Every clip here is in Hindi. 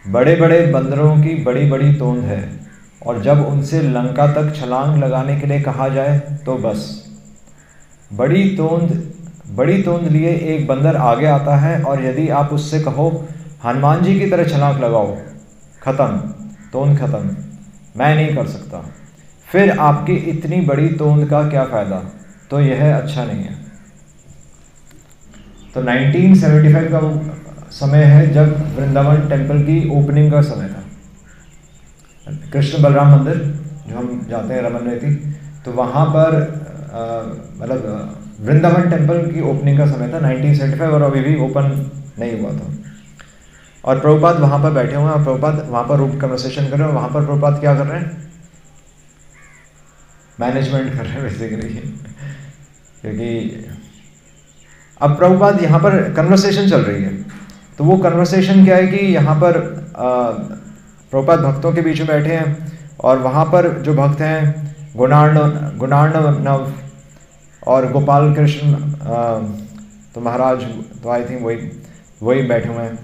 बड़े बड़े बंदरों की बड़ी बड़ी तोंद है, और जब उनसे लंका तक छलांग लगाने के लिए कहा जाए तो बस। बड़ी तोंद लिए एक बंदर आगे आता है, और यदि आप उससे कहो हनुमान जी की तरह छलांग लगाओ, खत्म, तोंद खत्म, मैं नहीं कर सकता। फिर आपकी इतनी बड़ी तोंद का क्या फ़ायदा? तो यह अच्छा नहीं है। तो 1975 का वो समय है जब वृंदावन टेम्पल की ओपनिंग का समय था। कृष्ण बलराम मंदिर जो हम जाते हैं रमन रेती, तो वहाँ पर मतलब वृंदावन टेम्पल की ओपनिंग का समय था 1975, और अभी भी ओपन नहीं हुआ था। और प्रभुपाद वहाँ पर बैठे हुए हैं, और प्रभुपाद वहाँ पर रूप कन्वर्सेशन कर रहे हैं। वहाँ पर प्रभुपाद क्या कर रहे हैं? मैनेजमेंट कर रहे हैं बेसिकली। क्योंकि अब प्रभुपाद यहाँ पर कन्वर्सेशन चल रही है, तो वो कन्वर्सेशन क्या है कि यहाँ पर प्रभुपाद भक्तों के बीच में बैठे हैं, और वहाँ पर जो भक्त हैं गुणार्णव और गोपाल कृष्ण तो महाराज, तो आई थिंक वही बैठे हुए हैं।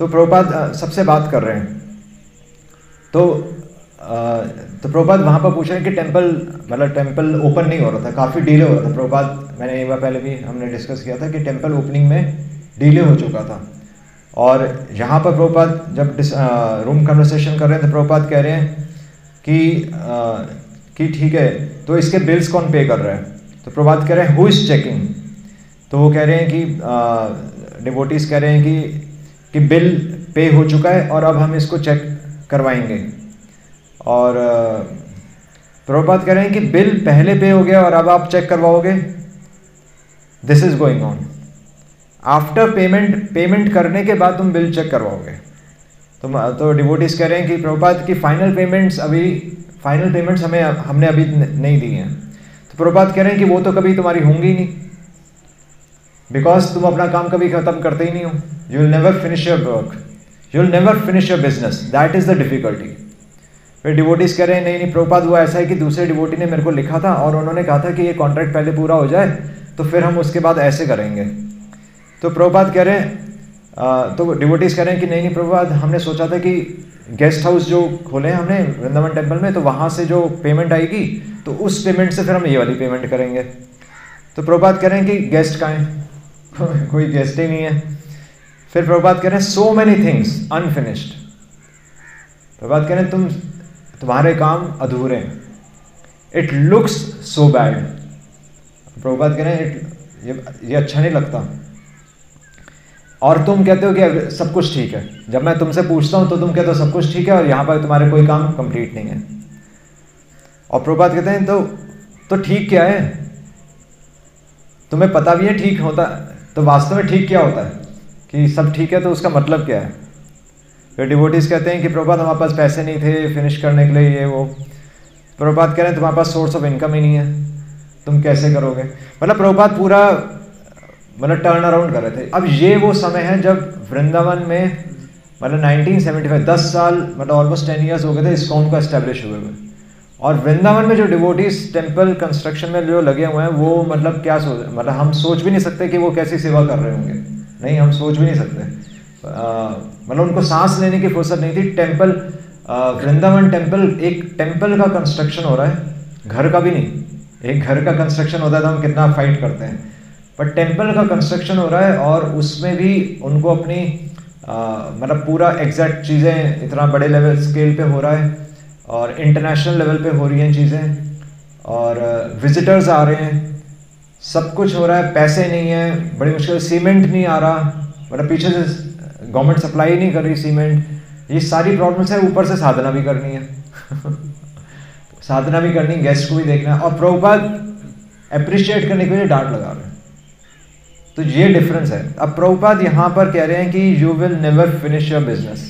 तो प्रभुपाद सबसे बात कर रहे हैं। तो प्रभुपाद वहाँ पर पूछ रहे हैं कि टेम्पल ओपन नहीं हो रहा था, काफ़ी डिले हो रहा था। प्रभुपाद, मैंने एक बार पहले भी हमने डिस्कस किया था कि टेम्पल ओपनिंग में डिले हो चुका था। और यहाँ पर प्रभुपाद जब रूम कन्वर्सेशन कर रहे हैं, तो प्रभुपाद कह रहे हैं कि ठीक है, तो इसके बिल्स कौन पे कर रहा है? तो प्रभुपाद कह रहे हैं हु इज़ चेकिंग? तो वो कह रहे हैं कि डिवोटीज कह रहे हैं कि बिल पे हो चुका है, और अब हम इसको चेक करवाएंगे। और प्रभुपाद कह रहे हैं कि बिल पहले पे हो गया और अब आप चेक करवाओगे। This is going on after payment करने के बाद तुम बिल चेक करवाओगे। तो डिवोटीज कह रहे हैं कि प्रभुपाद की फाइनल पेमेंट्स हमने अभी नहीं दी हैं। तो प्रभुपाद कह रहे हैं कि वो तो कभी तुम्हारी होंगी ही नहीं, बिकॉज तुम अपना काम कभी खत्म करते ही नहीं हो। You will never finish your work, you will never finish your business, that is the difficulty. फिर डिवोटीज कह रहे हैं नहीं प्रभुपाद, वो ऐसा है कि दूसरे डिवोटी ने मेरे को लिखा था, और उन्होंने कहा था कि ये कॉन्ट्रैक्ट पहले पूरा हो जाए तो फिर हम उसके बाद ऐसे करेंगे। तो प्रभुपाद कह रहे हैं तो डिवोटीज कह रहे हैं कि नहीं प्रभुपाद, हमने सोचा था कि गेस्ट हाउस जो खोले हैं हमने वृंदावन टेम्पल में, तो वहाँ से जो पेमेंट आएगी तो उस पेमेंट से फिर हम ये वाली पेमेंट करेंगे। तो प्रभुपाद कह रहे हैं कि गेस्ट कहाँ हैं? कोई गेस्ट ही नहीं है। फिर प्रभुपाद कह रहे हैं so many things unfinished. Prabhupada कह रहे हैं तुम्हारे काम अधूरे हैं, it looks so bad. Prabhupada कह रहे हैं ये अच्छा नहीं लगता, और तुम कहते हो कि सब कुछ ठीक है। जब मैं तुमसे पूछता हूं तो तुम कहते हो सब कुछ ठीक है, और यहाँ पर तुम्हारे कोई काम कंप्लीट नहीं है। और प्रभुपाद कहते हैं तो ठीक क्या है? तुम्हें पता भी है ठीक होता, तो वास्तव में ठीक क्या होता है? कि सब ठीक है तो उसका मतलब क्या है? फिर डिवोटीज कहते हैं कि प्रभुपाद हमारे पास पैसे नहीं थे फिनिश करने के लिए ये वो। प्रभुपाद कह रहे हैं तुम्हारे पास सोर्स ऑफ इनकम ही नहीं है, तुम कैसे करोगे? मतलब प्रभुपाद पूरा टर्न अराउंड कर रहे थे। अब ये वो समय है जब वृंदावन में 1975 10 साल ऑलमोस्ट 10 ईयर्स हो गए थे इस्कॉन को एस्टेब्लिश हुए हुए। और वृंदावन में जो डिवोटीज टेम्पल कंस्ट्रक्शन में जो लगे हुए हैं वो क्या हम सोच भी नहीं सकते कि वो कैसी सेवा कर रहे होंगे। नहीं, हम सोच भी नहीं सकते। उनको सांस लेने की फुर्सत नहीं थी। टेम्पल वृंदावन टेम्पल, एक टेम्पल का कंस्ट्रक्शन हो रहा है, घर का भी नहीं। एक घर का कंस्ट्रक्शन होता है तो हम कितना फाइट करते हैं, पर टेम्पल का कंस्ट्रक्शन हो रहा है, और उसमें भी उनको अपनी पूरा एग्जैक्ट चीज़ें इतना बड़े लेवल स्केल पे हो रहा है, और इंटरनेशनल लेवल पे हो रही हैं चीज़ें, और विजिटर्स आ रहे हैं, सब कुछ हो रहा है। पैसे नहीं है, बड़ी मुश्किल, सीमेंट नहीं आ रहा, पीछे से गवर्नमेंट सप्लाई नहीं कर रही सीमेंट। ये सारी प्रॉब्लम्स है, ऊपर से साधना भी करनी है साधना भी करनी, गेस्ट को भी देखना है, और प्रभुपाद अप्रिशिएट करने के लिए डांट लगा रहे हैं। तो ये डिफरेंस है। अब प्रभुपाद यहाँ पर कह रहे हैं कि you will never finish your business,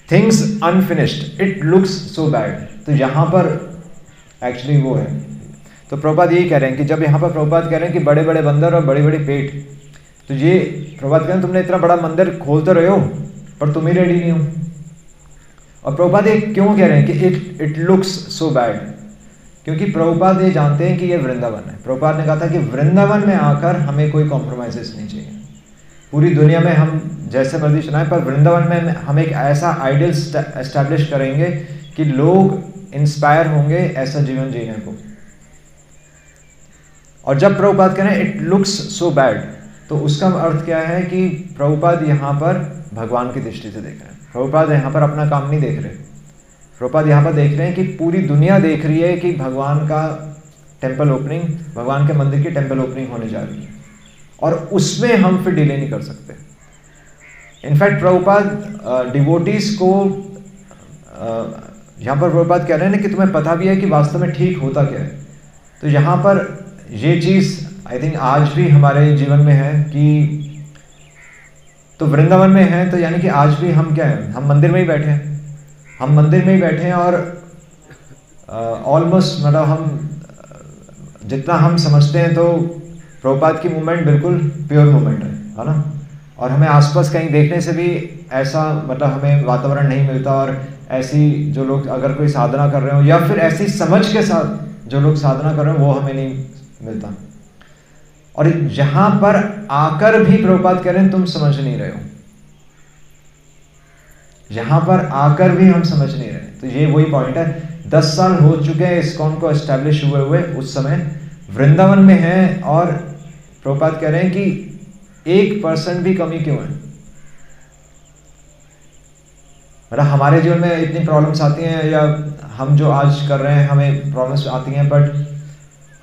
things unfinished, it looks so bad. तो यहाँ पर एक्चुअली वो है। तो प्रभुपाद यही कह रहे हैं कि जब यहाँ पर प्रभुपाद कह रहे हैं कि बड़े बड़े बंदर और बड़ी बड़ी पेट, तो ये प्रभुपाद कह रहे हैं तुमने इतना बड़ा मंदिर खोल तो रहे हो पर तुम ही रेडी नहीं हो। और प्रभुपाद ये क्यों कह रहे हैं कि इट लुक्स सो बैड? क्योंकि प्रभुपाद ये जानते हैं कि ये वृंदावन है। प्रभुपाद ने कहा था कि वृंदावन में आकर हमें कोई कॉम्प्रोमाइजेस नहीं चाहिए। पूरी दुनिया में हम जैसे मर्जी चलाएं, पर वृंदावन में हम एक ऐसा आइडियल एस्टैब्लिश करेंगे कि लोग इंस्पायर होंगे ऐसा जीवन जीने को। और जब प्रभुपाद कह रहे हैं इट लुक्स सो बैड, तो उसका अर्थ क्या है कि प्रभुपाद यहाँ पर भगवान की दृष्टि से देख रहे हैं। प्रभुपाद यहाँ पर अपना काम नहीं देख रहे, प्रभुपाद यहाँ पर देख रहे हैं कि पूरी दुनिया देख रही है कि भगवान का टेम्पल ओपनिंग, भगवान के मंदिर की टेम्पल ओपनिंग होने जा रही है, और उसमें हम फिर डिले नहीं कर सकते। इनफैक्ट प्रभुपाद डिवोटीज को यहाँ पर प्रभुपाद कह रहे हैं ना कि तुम्हें पता भी है कि वास्तव में ठीक होता क्या है। तो यहाँ पर ये चीज़ आई थिंक आज भी हमारे जीवन में है कि तो वृंदावन में है, तो यानी कि आज भी हम क्या हैं, हम मंदिर में ही बैठे हैं, हम मंदिर में ही बैठे हैं, और ऑलमोस्ट मतलब हम जितना हम समझते हैं तो प्रभुपाद की मूवमेंट बिल्कुल प्योर मूवमेंट है ना। और हमें आसपास कहीं देखने से भी ऐसा मतलब हमें वातावरण नहीं मिलता, और ऐसी जो लोग अगर कोई साधना कर रहे हो या फिर ऐसी समझ के साथ जो लोग साधना कर रहे हो वो हमें नहीं मिलता। और यहाँ पर आकर भी प्रभुपाद कह रहे हैं तुम समझ नहीं रहे हो, यहाँ पर आकर भी हम समझ नहीं रहे। तो ये वही पॉइंट है। 10 साल हो चुके हैं इस्कॉन को एस्टैब्लिश हुए उस समय वृंदावन में है, और प्रभुपाद कह रहे हैं कि 1% भी कमी क्यों है। मतलब हमारे जीवन में इतनी प्रॉब्लम्स आती हैं, या हम जो आज कर रहे हैं हमें प्रॉब्लम्स आती हैं, बट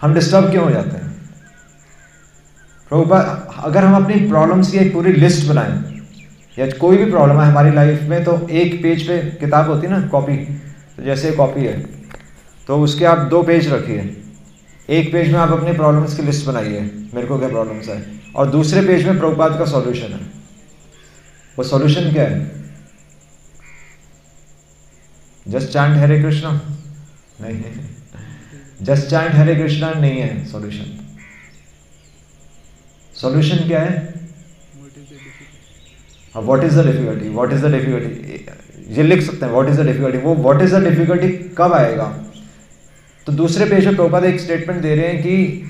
हम डिस्टर्ब क्यों हो जाते हैं। प्रभुपाद अगर हम अपनी प्रॉब्लम्स की एक पूरी लिस्ट बनाएं, या कोई भी प्रॉब्लम है हमारी लाइफ में, तो एक पेज पे किताब होती है ना, कॉपी, तो जैसे कॉपी है तो उसके आप 2 पेज रखिए, एक पेज में आप अपनी प्रॉब्लम्स की लिस्ट बनाइए, मेरे को क्या प्रॉब्लम्स है, और दूसरे पेज में प्रभुपाद का सॉल्यूशन है। वो सॉल्यूशन क्या है? जस्ट चैंट हरे कृष्णा नहीं, जस्ट चैंट हरे कृष्णा नहीं है सॉल्यूशन। सॉल्यूशन क्या है? What is the difficulty, what is the difficulty, ये लिख सकते हैं व्हाट इज द डिफिकल्टी। वो व्हाट इज द डिफिकल्टी कब आएगा? तो दूसरे पेज में प्रभुपाद एक स्टेटमेंट दे रहे हैं कि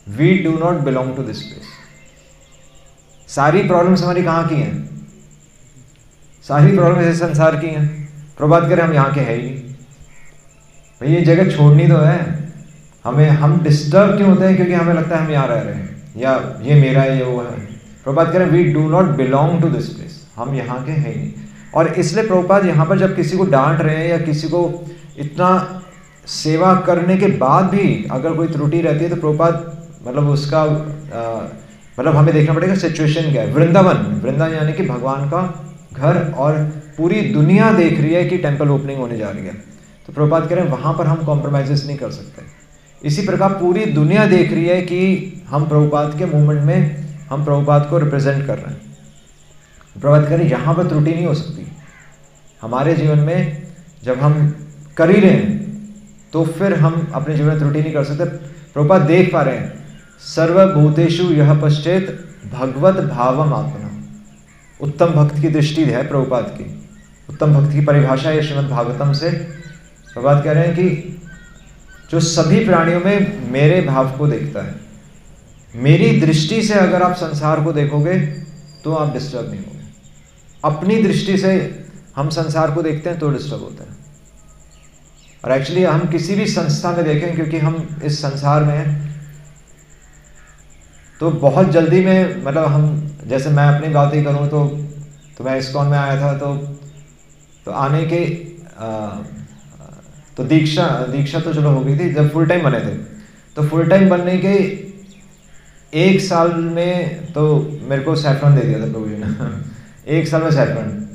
we do not belong to this place. सारी प्रॉब्लम्स हमारी कहाँ की हैं? सारी प्रॉब्लम्स इस संसार की हैं। प्रभुपाद कह रहे हम यहाँ के है ही नहीं भाई, ये जगह छोड़नी तो है हमें। हम डिस्टर्ब क्यों होते हैं? क्योंकि हमें लगता है हम यहाँ रह रहे हैं, या ये मेरा है, ये वो है। प्रभुपाद कह रहे हैं we do not belong to this place, हम यहाँ के हैं ही नहीं। और इसलिए प्रभुपाद यहाँ पर जब किसी को डांट रहे हैं, या किसी को इतना सेवा करने के बाद भी अगर कोई त्रुटि रहती है, तो प्रभुपाद मतलब उसका मतलब हमें देखना पड़ेगा सिचुएशन क्या है। वृंदावन यानी कि भगवान का घर, और पूरी दुनिया देख रही है कि टेम्पल ओपनिंग होने जा रही है। तो प्रभुपाद कह रहे हैं वहाँ पर हम कॉम्प्रोमाइज़ नहीं कर सकते। इसी प्रकार पूरी दुनिया देख रही है कि हम प्रभुपाद के मूवमेंट में हम प्रभुपाद को रिप्रेजेंट कर रहे हैं। प्रभुपाद कह रहे हैं यहाँ पर त्रुटि नहीं हो सकती। हमारे जीवन में जब हम कर ही रहे हैं तो फिर हम अपने जीवन में त्रुटि नहीं कर सकते। प्रभुपाद देख पा रहे हैं सर्वभूतेषु यह पश्चेत भगवत भावम आत्मना। उत्तम भक्त की दृष्टि है प्रभुपाद की। उत्तम भक्त की परिभाषा है श्रीमद् भागवतम से। प्रभुपाद कह रहे हैं कि जो सभी प्राणियों में मेरे भाव को देखता है, मेरी दृष्टि से अगर आप संसार को देखोगे तो आप डिस्टर्ब नहीं होगे। अपनी दृष्टि से हम संसार को देखते हैं तो डिस्टर्ब होते हैं। और एक्चुअली हम किसी भी संस्था में देखें, क्योंकि हम इस संसार में हैं, तो बहुत जल्दी में मतलब हम जैसे मैं अपनी बात ही करूँ तो मैं इस्कॉन में आया था, तो आने के तो दीक्षा तो चलो हो गई थी। जब फुल टाइम बने थे तो फुल टाइम बनने के 1 साल में तो मेरे को सैफरन दे दिया था प्रभु जी ने। 1 साल में सैफरन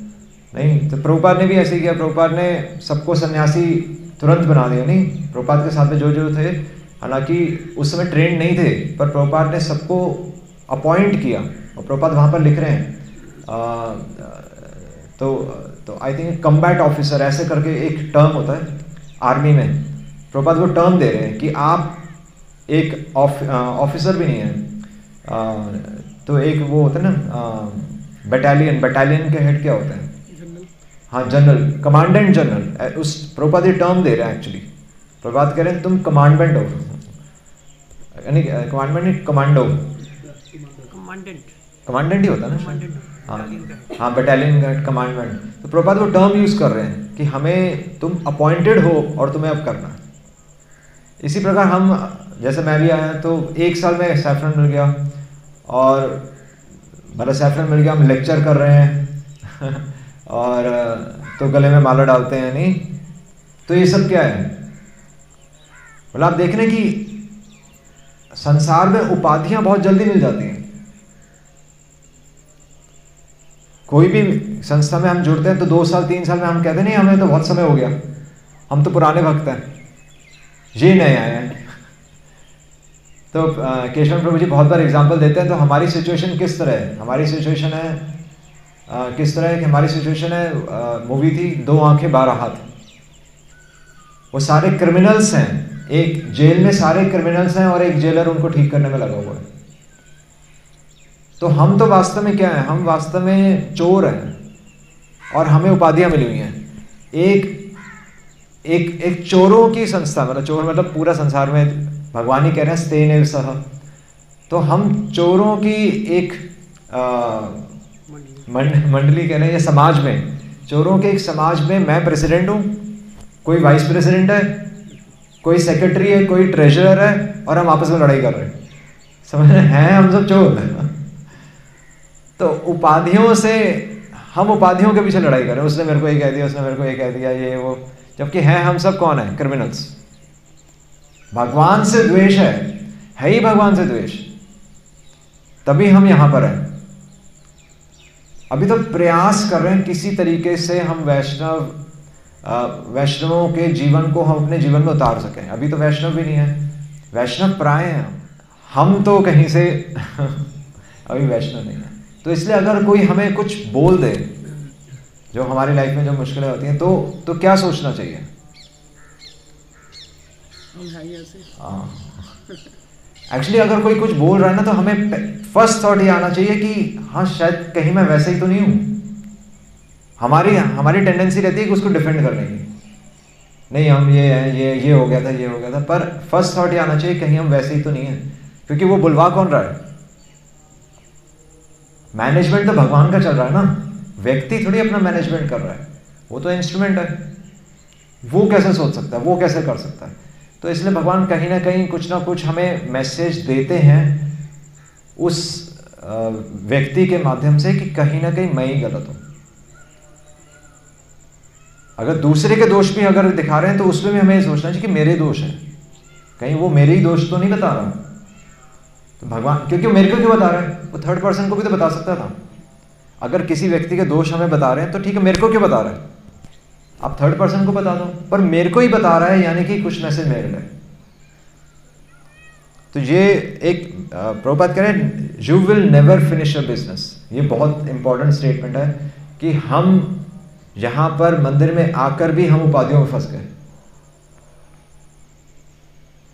नहीं, तो प्रभुपाद ने भी ऐसे किया। प्रभुपाद ने सबको सन्यासी तुरंत बना दिया। नहीं, प्रभुपाद के साथ में जो थे, हालांकि उस समय ट्रेंड नहीं थे, पर प्रभुपाद ने सबको अपॉइंट किया। और प्रभुपाद वहाँ पर लिख रहे हैं तो आई थिंक कम्बैट ऑफिसर ऐसे करके एक टर्म होता है आर्मी में। प्रभुपाद वो टर्म दे रहे हैं कि आप एक ऑफिसर भी नहीं है, तो एक वो होता है ना बटालियन के हेड क्या होता है? हाँ, जनरल, कमांडेंट जनरल। उस प्रभुपाद ये टर्म दे रहे हैं एक्चुअली। प्रभुपाद कह रहे हैं तुम कमांडमेंट हो, यानी कमांडमेंट नहीं, कमांडो, कमांडेंट ही होता है ना। हाँ, बटालियन गार्ड, कमांडमेंट। तो प्रभुपाद वो टर्म यूज़ कर रहे हैं कि हमें, तुम अपॉइंटेड हो और तुम्हें अब करना है। इसी प्रकार हम, जैसे मैं भी आया तो 1 साल में सैफरन मिल गया, और मतलब सैफरन मिल गया, हम लेक्चर कर रहे हैं और तो गले में माला डालते हैं नहीं, तो ये सब क्या है? मतलब आप देख रहे हैं कि संसार में उपाधियां बहुत जल्दी मिल जाती हैं। कोई भी संस्था में हम जुड़ते हैं तो 2 साल 3 साल में हम कहते नहीं हमें तो बहुत समय हो गया, हम तो पुराने भक्त हैं, ये नए आए हैं। तो केशव प्रभु जी बहुत बार एग्जांपल देते हैं। तो हमारी सिचुएशन किस तरह है? हमारी सिचुएशन है किस तरह है कि हमारी सिचुएशन है, मूवी थी 2 आंखें 12 हाथ। वो सारे क्रिमिनल्स हैं, एक जेल में सारे क्रिमिनल्स हैं और एक जेलर उनको ठीक करने में लगा हुआ है। तो हम तो वास्तव में क्या है? हम वास्तव में चोर हैं और हमें उपाधियां मिली हुई हैं। एक चोरों की संस्था, मतलब चोर मतलब पूरा संसार में भगवान ही कह रहे हैं स्तेन सह। तो हम चोरों की एक मंडली कह रहे हैं, या समाज में, चोरों के एक समाज में मैं प्रेसिडेंट हूँ, कोई वाइस प्रेसिडेंट है, कोई सेक्रेटरी है, कोई ट्रेजरर है, और हम आपस में लड़ाई कर रहे हैं। समझ रहे हैं? हम सब चोर। तो उपाधियों से, हम उपाधियों के पीछे लड़ाई कर रहे हैं। उसने मेरे को ये कह दिया, उसने मेरे को ये कह दिया, ये वो, जबकि हैं हम सब कौन है? क्रिमिनल्स। भगवान से द्वेष है ही भगवान से द्वेष, तभी हम यहां पर हैं। अभी तो प्रयास कर रहे हैं किसी तरीके से हम वैष्णवों के जीवन को हम अपने जीवन में उतार सकें। अभी तो वैष्णव भी नहीं है, वैष्णव प्राय हैं हम तो कहीं से अभी वैष्णव नहीं है। तो इसलिए अगर कोई हमें कुछ बोल दे जो हमारी लाइफ में जो मुश्किलें होती हैं, तो क्या सोचना चाहिए? एक्चुअली अगर कोई कुछ बोल रहा है ना, तो हमें फर्स्ट थॉट ये आना चाहिए कि हाँ शायद कहीं मैं वैसे ही तो नहीं हूँ। हमारी टेंडेंसी रहती है कि उसको डिफेंड करने की, नहीं हम ये हैं, ये हो गया था, ये हो गया था। पर फर्स्ट थॉट ये आना चाहिए कहीं हम वैसे ही तो नहीं है, क्योंकि वो बुलवा कौन रहा है? मैनेजमेंट तो भगवान का चल रहा है ना, व्यक्ति थोड़ी अपना मैनेजमेंट कर रहा है, वो तो इंस्ट्रूमेंट है। वो कैसे सोच सकता है, वो कैसे कर सकता है? तो इसलिए भगवान कहीं ना कहीं कुछ ना कुछ हमें मैसेज देते हैं उस व्यक्ति के माध्यम से कि कहीं ना कहीं मैं ही गलत हूं। अगर दूसरे के दोष भी अगर दिखा रहे हैं तो उसमें भी हमें सोचना चाहिए कि मेरे दोष हैं, कहीं वो मेरे ही दोष तो नहीं बता रहा। तो भगवान, क्योंकि मेरे को क्यों बता रहे हैं? वो थर्ड पर्सन को भी तो बता सकता था। अगर किसी व्यक्ति के दोष हमें बता रहे हैं तो ठीक है, मेरे को क्यों बता रहे हैं? आप थर्ड पर्सन को बता दो, पर मेरे को ही बता रहा है, यानी कि कुछ मैसेज मेरे लिए। तो ये एक प्रभुपाद कह रहे हैं, you will never finish your business. ये बहुत इंपॉर्टेंट स्टेटमेंट है कि हम यहां पर मंदिर में आकर भी हम उपाधियों में फंस गए।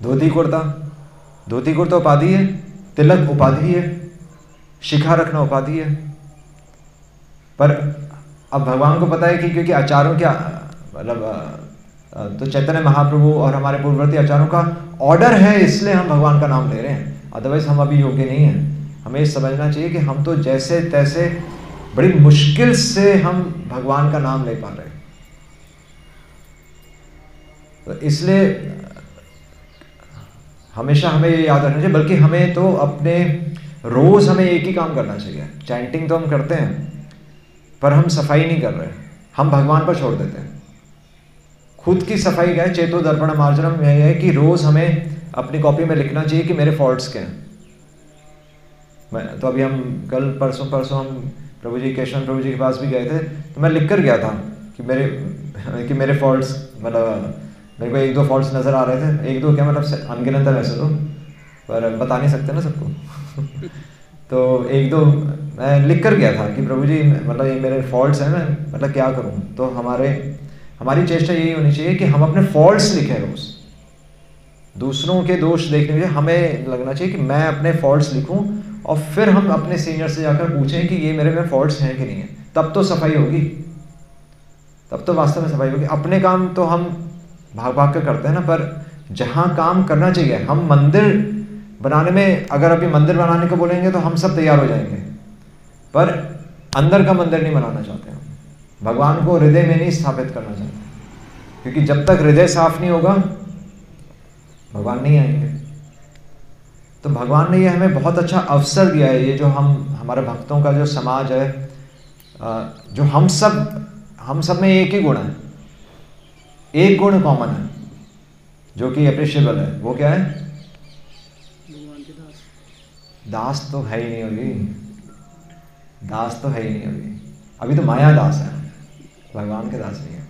धोती कुर्ता उपाधि है, तिलक उपाधि है, शिखा रखना उपाधि है। पर अब भगवान को पता है कि क्योंकि आचार्यों क्या मतलब तो चैतन्य महाप्रभु और हमारे पूर्ववर्ती आचार्यों का ऑर्डर है, इसलिए हम भगवान का नाम ले रहे हैं, अदरवाइज हम अभी योग्य नहीं हैं। हमें समझना चाहिए कि हम तो जैसे तैसे बड़ी मुश्किल से हम भगवान का नाम ले पा रहे हैं। तो इसलिए हमेशा हमें ये याद रखना चाहिए, बल्कि हमें तो अपने रोज हमें एक ही काम करना चाहिए। चैंटिंग तो हम करते हैं पर हम सफाई नहीं कर रहे, हम भगवान पर छोड़ देते हैं। खुद की सफाई क्या है? चेतो दर्पण मार्जनम यह है कि रोज हमें अपनी कॉपी में लिखना चाहिए कि मेरे फॉल्ट्स क्या हैं। तो अभी हम कल परसों हम प्रभु जी, केशवन प्रभु जी के पास भी गए थे, तो मैं लिख कर गया था कि मेरे फॉल्ट्स, मतलब मेरे को 1-2 फॉल्ट्स नज़र आ रहे थे। 1-2 क्या, मतलब अनगिनत है वैसे तो, पर बता नहीं सकते ना सबको तो 1-2 मैं लिख कर गया था कि प्रभु जी मतलब ये मेरे फॉल्ट्स हैं, मैं मतलब क्या करूं। तो हमारी चेष्टा यही होनी चाहिए कि हम अपने फॉल्ट्स लिखें रोज। दूसरों के दोष देखने के लिए हमें लगना चाहिए कि मैं अपने फॉल्ट्स लिखूं, और फिर हम अपने सीनियर से जाकर पूछें कि ये मेरे में फॉल्ट्स हैं कि नहीं है। तब तो सफाई होगी, तब तो वास्तव में सफाई होगी। अपने काम तो हम भाग भाग कर करते हैं ना, पर जहाँ काम करना चाहिए, हम मंदिर बनाने में, अगर अभी मंदिर बनाने को बोलेंगे तो हम सब तैयार हो जाएंगे, पर अंदर का मंदिर नहीं बनाना चाहते हम। भगवान को हृदय में नहीं स्थापित करना चाहते, क्योंकि जब तक हृदय साफ नहीं होगा भगवान नहीं आएंगे। तो भगवान ने ये हमें बहुत अच्छा अवसर दिया है। ये जो हमारे भक्तों का जो समाज है, जो हम सब में एक ही गुण है, एक गुण कॉमन है जो कि अप्रिशिएबल है। वो क्या है? भगवान के दास। दास तो है ही नहीं होगी, दास तो है ही नहीं होगी, अभी तो माया दास है, भगवान के दास नहीं है।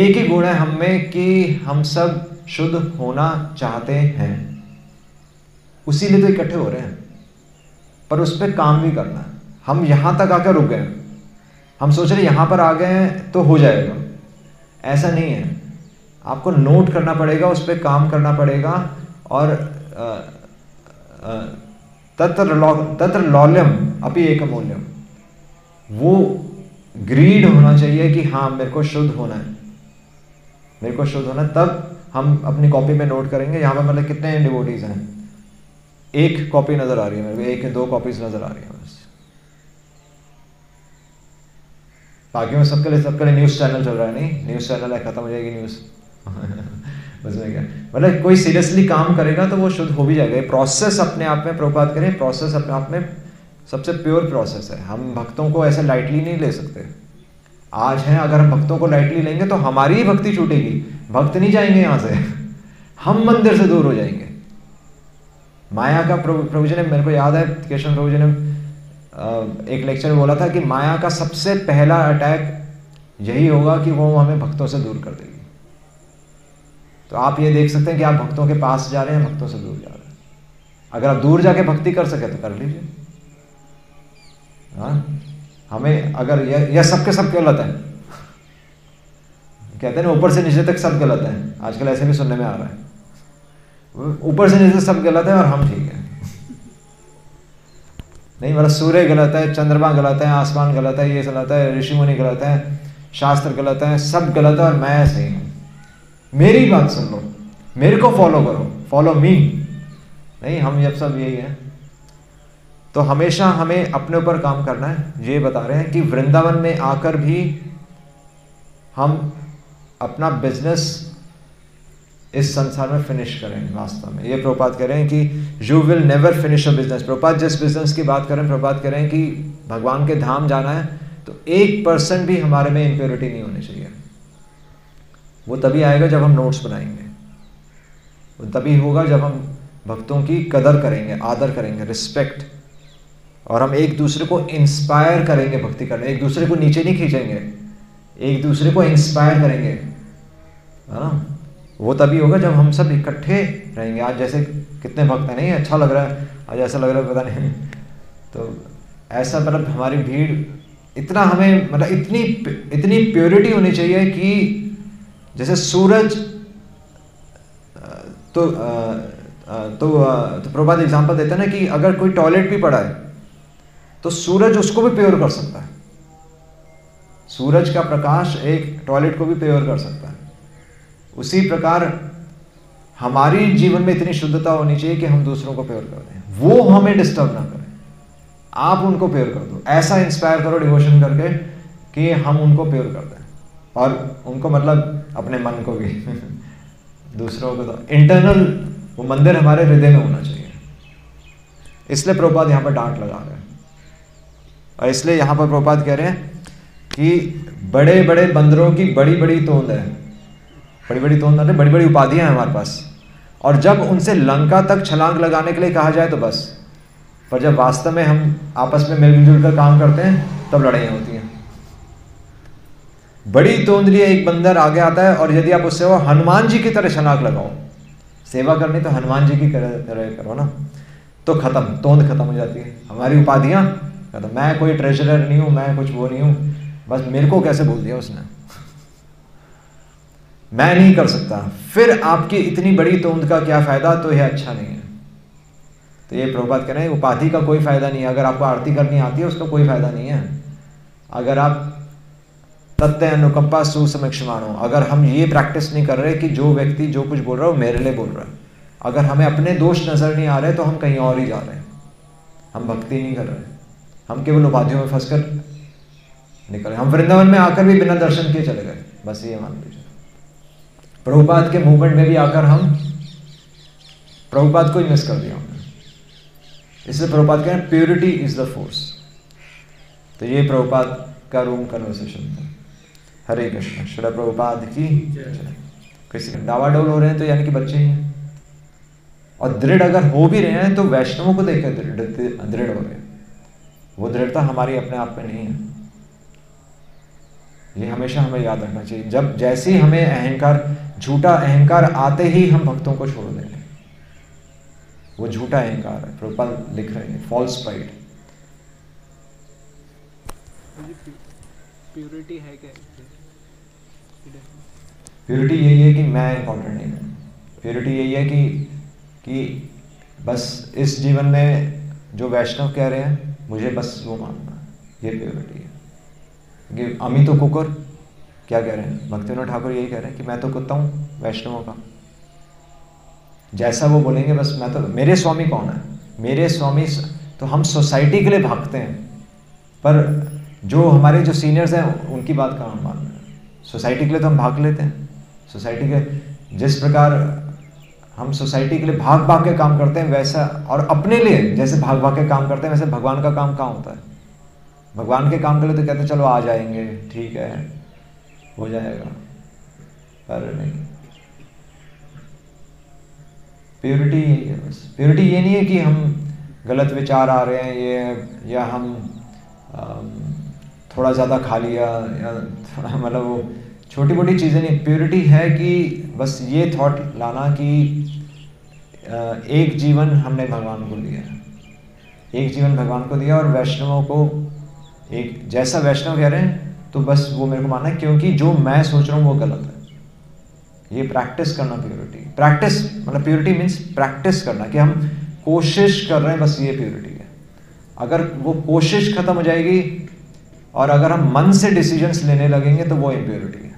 एक ही गुण है हम में कि हम सब शुद्ध होना चाहते हैं, उसी लिए तो इकट्ठे हो रहे हैं, पर उस पर काम भी करना है। हम यहाँ तक आकर रुक गए, हम सोच रहे यहाँ पर आ गए हैं तो हो जाएगा, ऐसा नहीं है। आपको नोट करना पड़ेगा, उस पर काम करना पड़ेगा। और तत्र लौल्यम अपि एक मूल्यम, वो ग्रीड होना चाहिए कि हाँ मेरे को शुद्ध होना है, मेरे को शुद्ध होना है। तब हम अपनी कॉपी में नोट करेंगे। यहाँ पर मतलब कितने डिवोटीज हैं? एक कॉपी नजर आ रही है मेरे को, एक या दो कॉपीज नजर आ रही है बस। बाकी में सबके लिए न्यूज़ चैनल चल रहा है। नहीं, न्यूज़ चैनल है, खत्म हो जाएगी न्यूज़ बस में क्या, मतलब कोई सीरियसली काम करेगा तो वो शुद्ध हो भी जाएगा। प्रोसेस अपने आप में प्रभुपाद करें, प्रोसेस अपने आप में सबसे प्योर प्रोसेस है। हम भक्तों को ऐसे लाइटली नहीं ले सकते। आज हैं, अगर हम भक्तों को लाइटली लेंगे तो हमारी ही भक्ति छूटेगी, भक्त नहीं जाएंगे यहाँ से हम मंदिर से दूर हो जाएंगे। माया का प्रभु जी ने, मेरे को याद है केशव प्रभु जी ने एक लेक्चर में बोला था कि माया का सबसे पहला अटैक यही होगा कि वो हमें भक्तों से दूर कर देगी। तो आप ये देख सकते हैं कि आप भक्तों के पास जा रहे हैं, भक्तों से दूर जा रहे हैं। अगर आप दूर जाके भक्ति कर सके तो कर लीजिए। हाँ, हमें अगर यह सबके सब गलत है, कहते हैं ना ऊपर से नीचे तक सब गलत है, आजकल ऐसे भी सुनने में आ रहा है, ऊपर से नीचे सब गलत है और हम ठीक है। नहीं, मतलब सूर्य गलत है, चंद्रमा गलत है, आसमान गलत है, ये गलत है, ऋषि मुनि गलत है, शास्त्र गलत है, सब गलत है और मैं सही हूँ। मेरी बात सुन लो, मेरे को फॉलो करो, फॉलो मी। नहीं, हम जब सब यही है। तो हमेशा हमें अपने ऊपर काम करना है। ये बता रहे हैं कि वृंदावन में आकर भी हम अपना बिजनेस इस संसार में फिनिश करें। वास्तव में ये प्रभुपाद कह रहे हैं कि you will never finish a business. Prabhupada जिस बिजनेस की बात करें, प्रभुपाद कह रहे हैं कि भगवान के धाम जाना है तो 1% भी हमारे में इम्प्योरिटी नहीं होनी चाहिए। वो तभी आएगा जब हम नोट्स बनाएंगे, वो तभी होगा जब हम भक्तों की कदर करेंगे, आदर करेंगे, रिस्पेक्ट, और हम एक दूसरे को इंस्पायर करेंगे भक्ति करने। एक दूसरे को नीचे नहीं खींचेंगे, एक दूसरे को इंस्पायर करेंगे, है ना। वो तभी होगा जब हम सब इकट्ठे रहेंगे। आज जैसे कितने भक्त हैं, नहीं अच्छा लग रहा है, आज ऐसा लग रहा है पता नहीं, तो ऐसा मतलब हमारी भीड़ इतना, हमें मतलब इतनी प्योरिटी होनी चाहिए कि जैसे सूरज तो प्रभुपाद एग्जांपल देते हैं ना कि अगर कोई टॉयलेट भी पड़ा है तो सूरज उसको भी प्योर कर सकता है। सूरज का प्रकाश एक टॉयलेट को भी प्योर कर सकता है। उसी प्रकार हमारी जीवन में इतनी शुद्धता होनी चाहिए कि हम दूसरों को प्योर कर दें, वो हमें डिस्टर्ब ना करें। आप उनको प्योर कर दो, ऐसा इंस्पायर करो डिवोशन करके कि हम उनको प्योर कर दें, और उनको मतलब अपने मन को भी दूसरों को तो इंटरनल वो मंदिर हमारे हृदय में होना चाहिए। इसलिए प्रभुपाद यहाँ पर डांट लगा रहे हैं, और इसलिए यहाँ पर प्रभुपाद कह रहे हैं कि बड़े बड़े बंदरों की बड़ी बड़ी तोंद है, बड़ी बड़ी तोंद है, बड़ी बड़ी उपाधियां हैं हमारे पास, और जब उनसे लंका तक छलांग लगाने के लिए कहा जाए तो बस, पर जब वास्तव में हम आपस में मिलजुल कर काम करते हैं तब लड़ाइयाँ होती हैं। बड़ी तोंद लिए एक बंदर आगे आता है, और यदि आप उससे वो हनुमान जी की तरह छलांग लगाओ, सेवा करनी तो हनुमान जी की तरह करो ना, तो खत्म, तोंद खत्म हो जाती है, हमारी उपाधियां खत्म। मैं कोई ट्रेजरर नहीं हूं, मैं कुछ वो नहीं हूं, बस मेरे को कैसे बोल दिया उसने, मैं नहीं कर सकता। फिर आपकी इतनी बड़ी तोंद का क्या फायदा, तो यह अच्छा नहीं है। तो ये प्रभुपाद कह रहे हैं उपाधि का कोई फायदा नहीं है। अगर आपको आरती करनी आती है उसका कोई फायदा नहीं है। अगर आप तत्व अनुकंपा सुसमीक्षमाणो, अगर हम ये प्रैक्टिस नहीं कर रहे कि जो व्यक्ति जो कुछ बोल रहा है वो मेरे लिए बोल रहा है, अगर हमें अपने दोष नजर नहीं आ रहे तो हम कहीं और ही जा रहे हैं, हम भक्ति नहीं कर रहे। हम केवल उपाधियों में फंसकर निकले। हम वृंदावन में आकर भी बिना दर्शन किए चले गए, बस ये मान लीजिए। प्रभुपाद के मूवमेंट में भी आकर हम प्रभुपाद को ही मिस कर दिया हमने। इसलिए प्रभुपाद कह रहे हैं प्योरिटी इज द फोर्स। तो ये प्रभुपाद का रूम कन्वर्सेशन था। हरे कृष्ण। श्री प्रभुपाद की जय। किसी डावाडोल हो रहे हैं तो यानी कि बच्चे ही हैं, और दृढ़ अगर हो भी रहे हैं तो वैष्णवों को देखकर दृढ़ हो रहे हैं। वो दृढ़ता हमारी अपने आप में नहीं है। ये हमेशा हमें याद रखना चाहिए। जब जैसे ही हमें अहंकार, झूठा अहंकार आते ही हम भक्तों को छोड़ देंगे। वो झूठा अहंकार है, प्रभुपाद लिख रहे हैं, फॉल्स प्राइड। प्योरिटी है क्या? प्योरिटी यही है कि मैं इंपॉर्टेंट नहीं हूँ। प्योरिटी यही है कि बस इस जीवन में जो वैष्णव कह रहे हैं मुझे बस वो मानना है। ये प्योरिटी है। कि अमितो कुकुर क्या कह रहे हैं? भक्तिविनोद ठाकुर यही कह रहे हैं कि मैं तो कुत्ता हूँ वैष्णवों का। जैसा वो बोलेंगे बस मैं तो, मेरे स्वामी कौन है? मेरे स्वामी तो हम सोसाइटी के लिए भागते हैं, पर जो हमारे जो सीनियर्स हैं उनकी बात कहाँ मानना है? सोसाइटी के लिए तो हम भाग लेते हैं। सोसाइटी के जिस प्रकार हम सोसाइटी के लिए भाग भाग के काम करते हैं वैसा, और अपने लिए जैसे भाग भाग के काम करते हैं वैसे भगवान का काम कहाँ होता है? भगवान के काम के लिए तो कहते हैं चलो आ जाएंगे, ठीक है, हो जाएगा, पर नहीं। प्योरिटी यही है बस। प्योरिटी ये नहीं है कि हम गलत विचार आ रहे हैं ये, या हम थोड़ा ज़्यादा खा लिया, या मतलब वो छोटी मोटी चीज़ें नहीं। प्योरिटी है कि बस ये थॉट लाना कि एक जीवन हमने भगवान को दिया है, एक जीवन भगवान को दिया, और वैष्णवों को एक जैसा वैष्णव कह रहे हैं तो बस वो मेरे को मानना है, क्योंकि जो मैं सोच रहा हूँ वो गलत है। ये प्रैक्टिस करना प्योरिटी। प्रैक्टिस मतलब प्योरिटी मीन्स प्रैक्टिस करना, कि हम कोशिश कर रहे हैं, बस ये प्योरिटी है। अगर वो कोशिश खत्म हो जाएगी और अगर हम मन से डिसीजंस लेने लगेंगे तो वो इम्प्योरिटी है।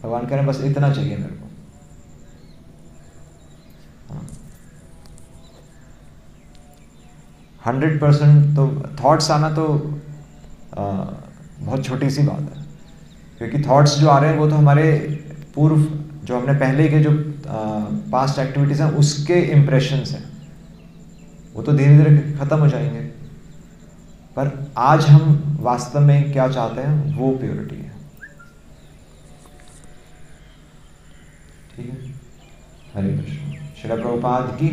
भगवान कह रहे हैं बस इतना चाहिए मेरे को। 100% तो थॉट्स आना तो बहुत छोटी सी बात है, क्योंकि थॉट्स जो आ रहे हैं वो तो हमारे पूर्व, जो हमने पहले के जो पास्ट एक्टिविटीज़ हैं उसके इम्प्रेशंस हैं। वो तो धीरे धीरे ख़त्म हो जाएंगे, पर आज हम वास्तव में क्या चाहते हैं वो प्योरिटी है। ठीक है। हरे कृष्ण। श्रील प्रभुपाद की